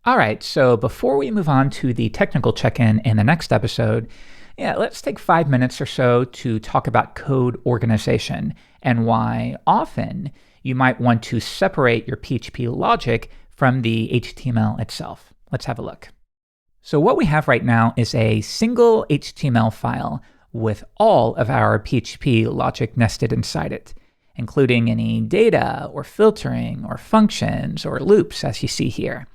All right, so before we move on to the technical check-in in the next episode, let's take 5 minutes or so to talk about code organization and why often you might want to separate your PHP logic from the HTML itself. Let's have a look. So what we have right now is a single HTML file with all of our PHP logic nested inside it, including any data or filtering or functions or loops, as you see here.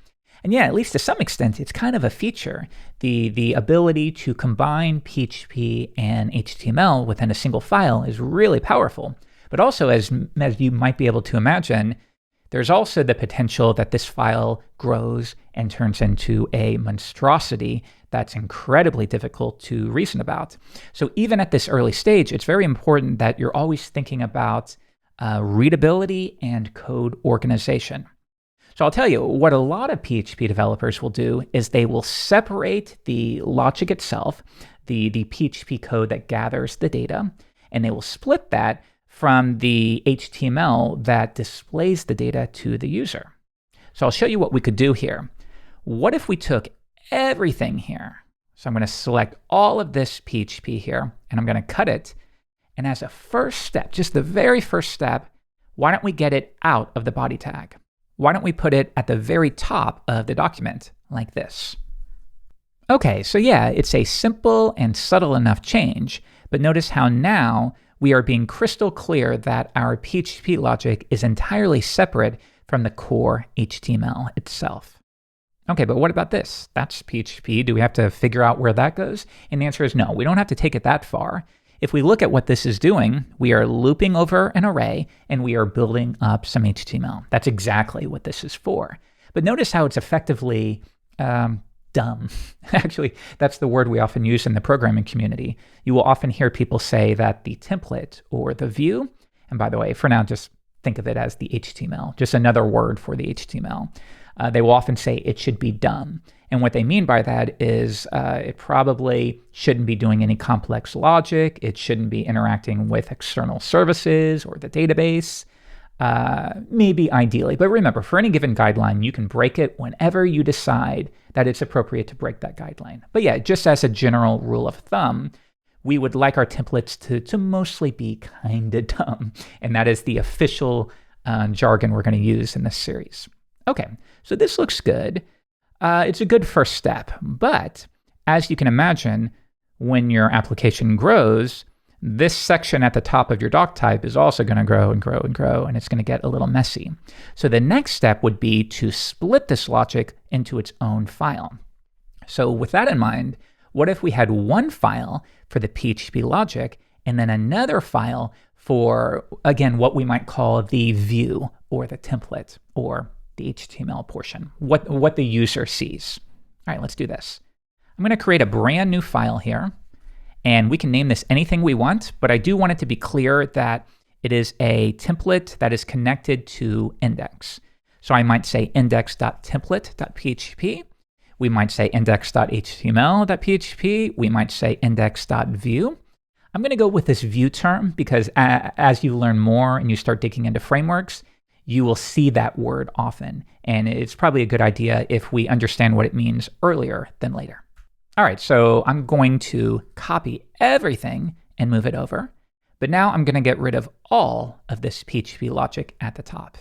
And at least to some extent, it's kind of a feature. The ability to combine PHP and HTML within a single file is really powerful. But also, as you might be able to imagine, there's also the potential that this file grows and turns into a monstrosity that's incredibly difficult to reason about. So even at this early stage, it's very important that you're always thinking about readability and code organization. So I'll tell you, what a lot of PHP developers will do is they will separate the logic itself, the PHP code that gathers the data, and they will split that from the HTML that displays the data to the user. So I'll show you what we could do here. What if we took everything here? So I'm going to select all of this PHP here, and I'm going to cut it. And as a first step, just the very first step, why don't we get it out of the body tag? Why don't we put it at the very top of the document, like this? Okay, so it's a simple and subtle enough change, but notice how now we are being crystal clear that our PHP logic is entirely separate from the core HTML itself. Okay, but what about this? That's PHP. Do we have to figure out where that goes? And the answer is no, we don't have to take it that far. If we look at what this is doing, we are looping over an array and we are building up some HTML. That's exactly what this is for. But notice how it's effectively dumb. Actually, that's the word we often use in the programming community. You will often hear people say that the template or the view, and by the way, for now, just think of it as the HTML, just another word for the HTML. They will often say it should be dumb. And what they mean by that is it probably shouldn't be doing any complex logic. It shouldn't be interacting with external services or the database, maybe ideally. But remember, for any given guideline, you can break it whenever you decide that it's appropriate to break that guideline. But just as a general rule of thumb, we would like our templates to mostly be kind of dumb. And that is the official jargon we're going to use in this series. Okay, so this looks good. It's a good first step, but as you can imagine, when your application grows, this section at the top of your doc type is also going to grow and grow and grow, and it's going to get a little messy. So the next step would be to split this logic into its own file. So with that in mind, what if we had one file for the PHP logic and then another file for, again, what we might call the view or the template or the HTML portion, what the user sees. All right, let's do this. I'm going to create a brand new file here, and we can name this anything we want, but I do want it to be clear that it is a template that is connected to index. So I might say index.template.php. We might say index.html.php. We might say index.view. I'm going to go with this view term because as you learn more and you start digging into frameworks, you will see that word often. And it's probably a good idea if we understand what it means earlier than later. All right, so I'm going to copy everything and move it over. But now I'm going to get rid of all of this PHP logic at the top.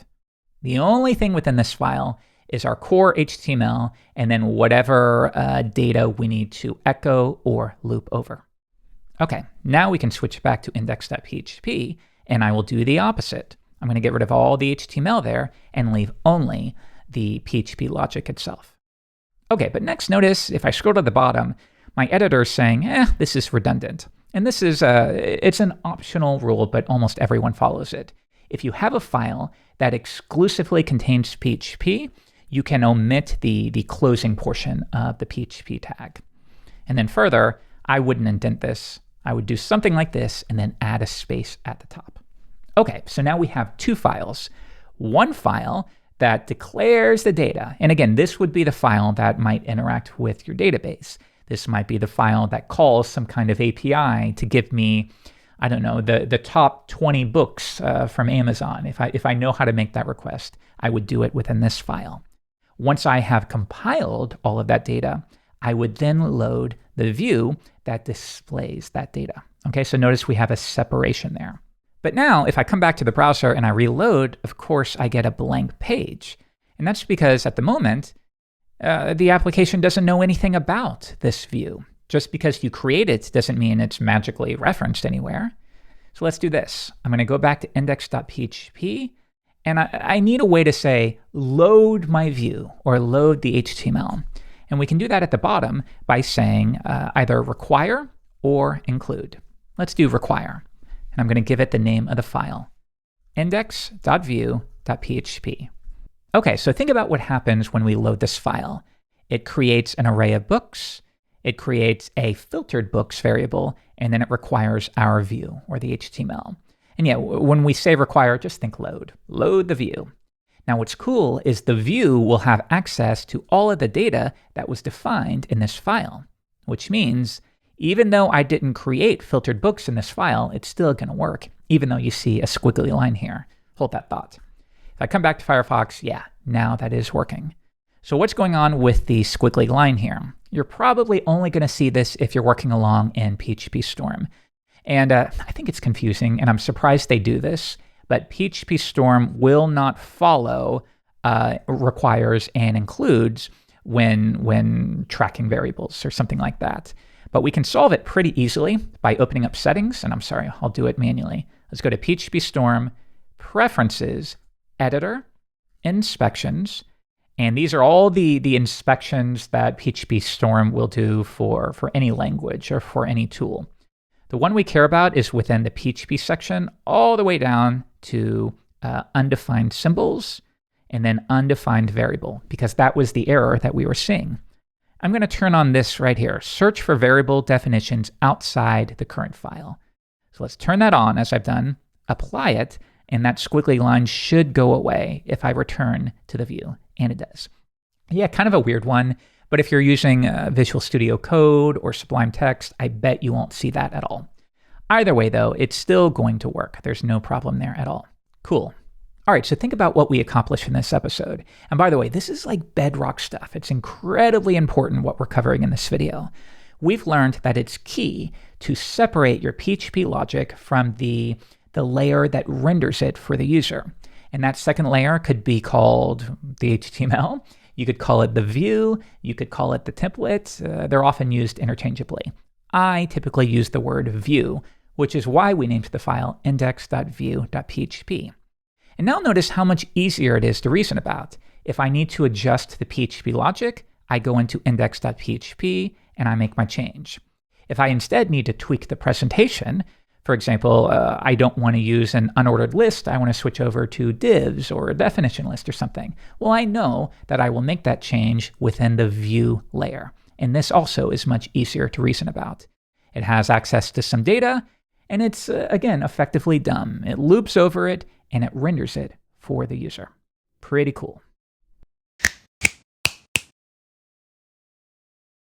The only thing within this file is our core HTML and then whatever data we need to echo or loop over. Okay, now we can switch back to index.php, and I will do the opposite. I'm going to get rid of all the HTML there and leave only the PHP logic itself. Okay, but next notice, if I scroll to the bottom, my editor is saying, this is redundant. And this is it's an optional rule, but almost everyone follows it. If you have a file that exclusively contains PHP, you can omit the closing portion of the PHP tag. And then further, I wouldn't indent this. I would do something like this and then add a space at the top. Okay, so now we have two files. One file that declares the data. And again, this would be the file that might interact with your database. This might be the file that calls some kind of API to give me, I don't know, the top 20 books from Amazon. If I know how to make that request, I would do it within this file. Once I have compiled all of that data, I would then load the view that displays that data. Okay, so notice we have a separation there. But now if I come back to the browser and I reload, of course I get a blank page. And that's because at the moment, the application doesn't know anything about this view. Just because you create it doesn't mean it's magically referenced anywhere. So let's do this. I'm going to go back to index.php, and I need a way to say load my view or load the HTML. And we can do that at the bottom by saying either require or include. Let's do require. And I'm going to give it the name of the file, index.view.php. Okay, so think about what happens when we load this file. It creates an array of books, it creates a filtered books variable, and then it requires our view, or the HTML. And yeah, when we say require, just think load. Load the view. Now what's cool is the view will have access to all of the data that was defined in this file, which means even though I didn't create filtered books in this file, it's still going to work, even though you see a squiggly line here. Hold that thought. If I come back to Firefox, yeah, now that is working. So what's going on with the squiggly line here? You're probably only going to see this if you're working along in PHP Storm. And I think it's confusing, and I'm surprised they do this, but PHP Storm will not follow requires and includes when tracking variables or something like that. But we can solve it pretty easily by opening up settings, and I'm sorry, I'll do it manually. Let's go to PHP Storm, Preferences, Editor, Inspections, and these are all the inspections that PHP Storm will do for any language or for any tool. The one we care about is within the PHP section, all the way down to undefined symbols and then undefined variable, because that was the error that we were seeing. I'm going to turn on this right here, search for variable definitions outside the current file. So let's turn that on as I've done, apply it, and that squiggly line should go away if I return to the view, and it does. Yeah, kind of a weird one, but if you're using Visual Studio Code or Sublime Text, I bet you won't see that at all. Either way though, it's still going to work. There's no problem there at all. Cool. All right, so think about what we accomplished in this episode. And by the way, this is like bedrock stuff. It's incredibly important what we're covering in this video. We've learned that it's key to separate your PHP logic from the layer that renders it for the user. And that second layer could be called the HTML. You could call it the view. You could call it the template. They're often used interchangeably. I typically use the word view, which is why we named the file index.view.php. And now notice how much easier it is to reason about. If I need to adjust the PHP logic, I go into index.php and I make my change. If I instead need to tweak the presentation, for example, I don't want to use an unordered list, I want to switch over to divs or a definition list or something. Well, I know that I will make that change within the view layer. And this also is much easier to reason about. It has access to some data, and it's, again, effectively dumb. It loops over it, and it renders it for the user. Pretty cool.